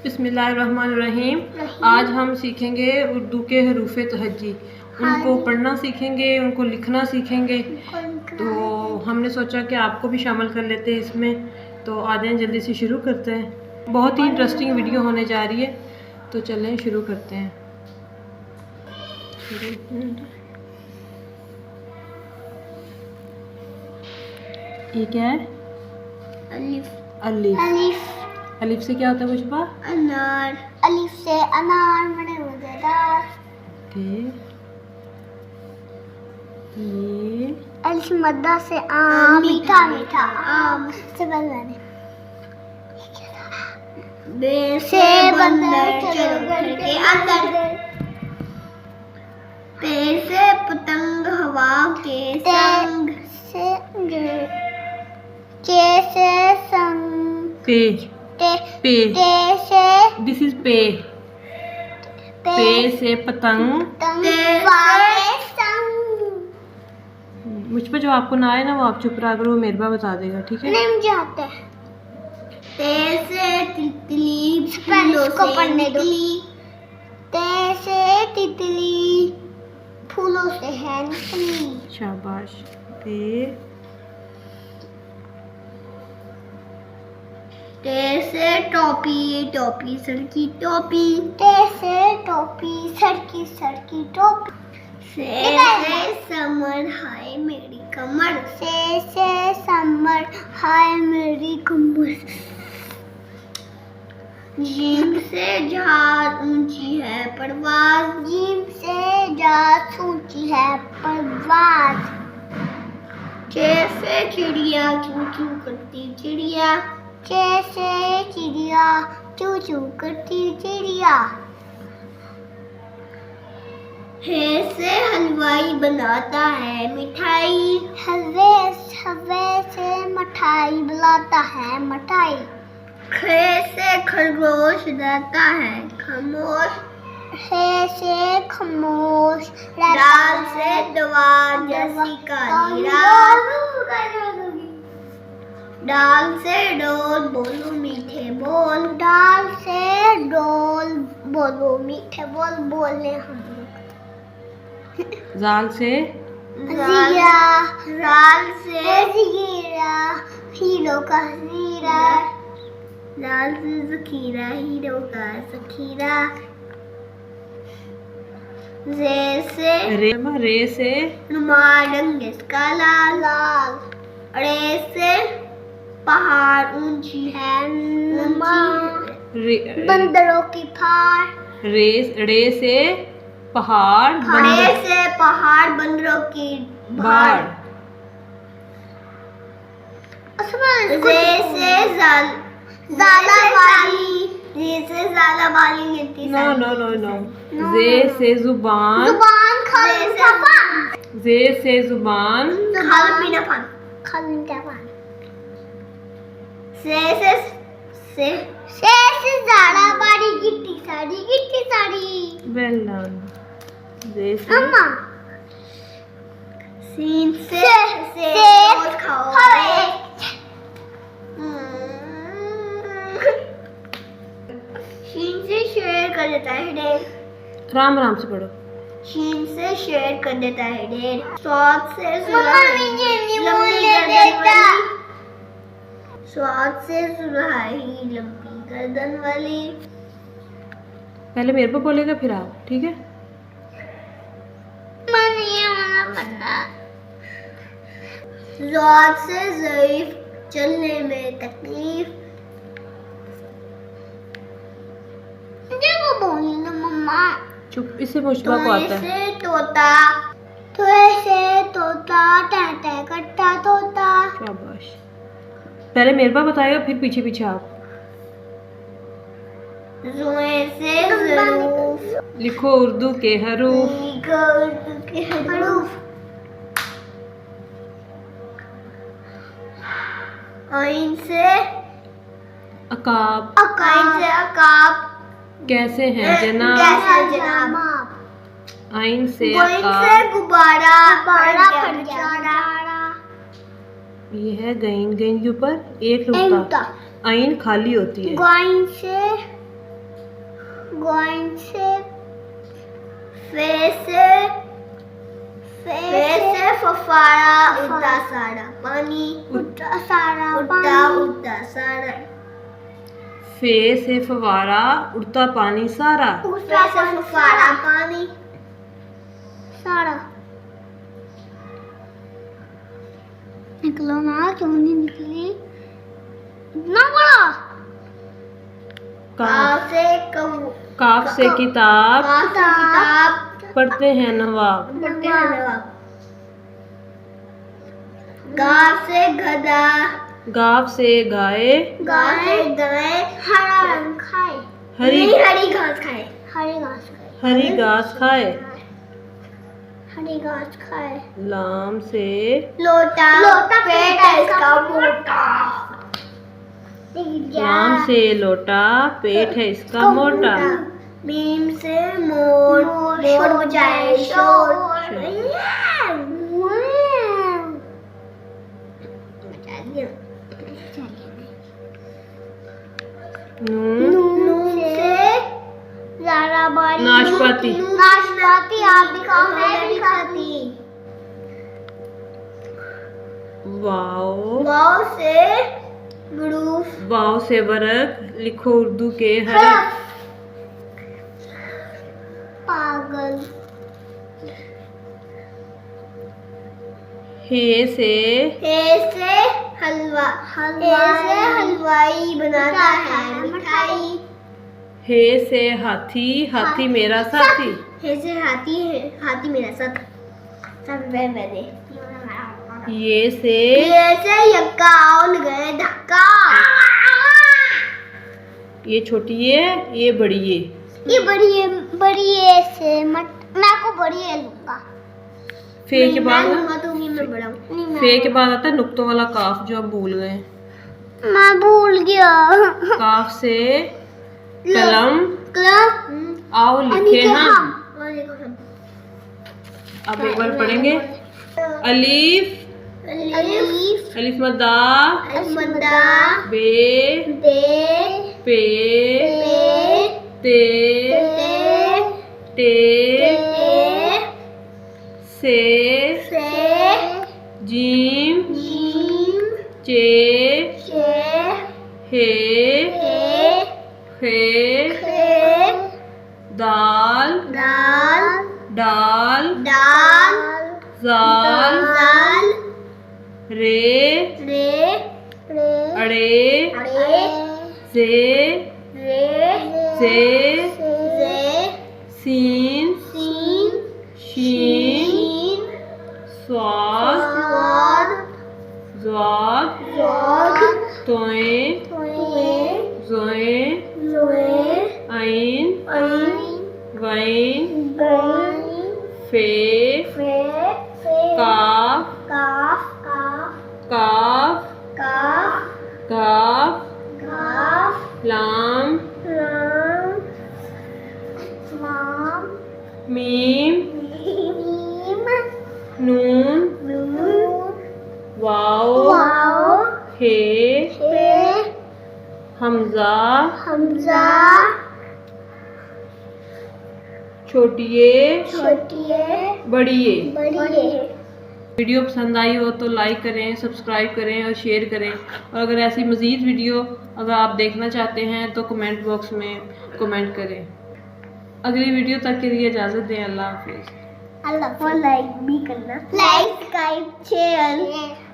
बिस्मिल्लाहिर्रहमानिर्रहीम। आज हम सीखेंगे उर्दू के हरूफ तहज्जी। उनको पढ़ना सीखेंगे, उनको लिखना सीखेंगे। तो हमने सोचा कि आपको भी शामिल कर लेते हैं इसमें। तो आ जाएं, जल्दी से शुरू करते हैं। बहुत ही इंटरेस्टिंग वीडियो होने जा रही है, तो चलें शुरू करते हैं। ये क्या है? अलिफ। अलिफ। अलिफ अलिफ से क्या होता है मुझबा? अनार। अलिफ से अनार बड़े मजेदार। ओके। ये अलिफ मद्दा से आम, मीठा मीठा आम से बंदर। बे से बंदर चलो घर के अंदर। पे से पतंग हवा के संग। चे से संग। पे पे से दिस इज पे। पे से पतंग। मुझ पर जो आपको ना आए ना वो आप चुप रहा करो, वो मेरबा बता देगा, ठीक है? नहीं मुझे आता है। ते से तितली फूलों से पढ़ने दो। ते से तितली फूलों से है निकली। शाबाश। ते से टोपी, टोपी सर की टोपी। ते से टोपी सर की टोपी। से समर हाय मेरी कमर। से समर हाय मेरी कमर। जीम से जहाज ऊंची है परवाज। जीम से जहाज ऊंची है परवाज। चे से चिड़िया चू चू करती चिड़िया। चे से चिड़िया चू चू करती चिड़िया। हे से हलवाई बनाता है मिठाई। हलवे से मिठाई बनाता है मिठाई। खे से खरगोश रहता है खामोश। खे से खामोश। दाल से दवा जैसी काली डाल से डोल बोलो मीठे बोल। डाल से डोल बोलो मीठे बोल। बोले हम जाल से ज़ीरा। जाल से ज़ीरा हीरो का ज़ीरा। जाल से ज़खीरा हीरो का ज़खीरा। रे से रुमाल रंग इसका लाल। रे से पहाड़ ऊंची है बंदरों की फाड़। रे से पहाड़। रे से पहाड़ बंदरों की बाढ़। रे से ज़ाला वाली। रे से ज़ाला वाली गिनती। नो। जे से जुबान। जुबान खाल जे से जुबान। खाल पीना पान। खाल पीना पान। से ज़ाला वाली गिट्टी साड़ी। Well done. जे से अम्मा। सीन से रोज खाओ। शीन से शेयर कर देता है ढेर। राम से पढ़ो। शीन से शेयर कर देता है ढेर। स्वाद से सुराही लंबी गर्दन वाली। पहले मेरे पे बोलेगा फिर आप, ठीक है? ज़ाद से ज़ईफ चलने में तकलीफ। देखो बोली ना मम्मा। चुप, इससे मुश्बा को आता है। से तोता। से तोता टहटह करता तोता। शाबाश। पहले मेरे पास बताएगा, फिर पीछे पीछे आप। ज़ुए से ज़रूफ। लिखो उर्दू के हरूफ। आइन से अकाब। आइन से अकाब। कैसे हैं जनाब। आइन से अकाब। गुब्बारा फट जाना। ये है गईन। गईन के ऊपर एक नुक्ता। आइन खाली होती है। गाइन से going से फे से फफारा उड़ता सारा पानी उड़ता सारा फे से फवारा उड़ता पानी सारा। फे से फफारा पानी सारा। निकलो ना, क्यों नहीं निकली? इतना बड़ा। काफ से किताब किताब पढ़ते हैं नवाब। गाँव से गधा, गाँव से गाय हरा रंग खाए, हरी घास खाए, हरी घास खाए। लाम से लोटा पेट है इसका मोटा। लाम से लोटा पेट है इसका मोटा। मीम से मोर बजाए शोर। नून से ज़ाराबारी नाशपाती। आप भी खाओ, मैं भी खाती। वाव से ग्रूफ, वाव से वर्क लिखो उर्दू के हर पागल। हे से हलवाई बनाता है मिठाई। हे से हाथी, हाथी मेरा साथी। हे से हाथी मेरा साथ। मैंने ये से यक्का और गए धक्का। ये छोटी है, ये बड़ी है। ये बड़ी से मैं को बड़ी है लूंगा। फे के बाद मैं बड़ा हूँ। फे के बाद आता है नुक्तों वाला काफ, जो हम भूल गए। मैं भूल गया। काफ से कलम आओ लिखे हम। अब एक बार पढ़ेंगे। अलीफ अलिफ मद्दा बे पे ते टे से जीम चे हे फे दाल डाल जाल रे अड़े से सीन शीन स्वाद तोए जोए आइन वाइन फे काफ लाम मीम नून वाओ हे हमजा छोटी ए बड़ी ए। वीडियो पसंद आई हो तो लाइक करें, सब्सक्राइब करें और शेयर करें। और अगर ऐसी मज़ीद वीडियो अगर आप देखना चाहते हैं तो कमेंट बॉक्स में कमेंट करें। अगली वीडियो तक के लिए इजाज़त दें। अल्लाह हाफिज़। लाइक भी करना, लाइक सब्सक्राइब शेयर।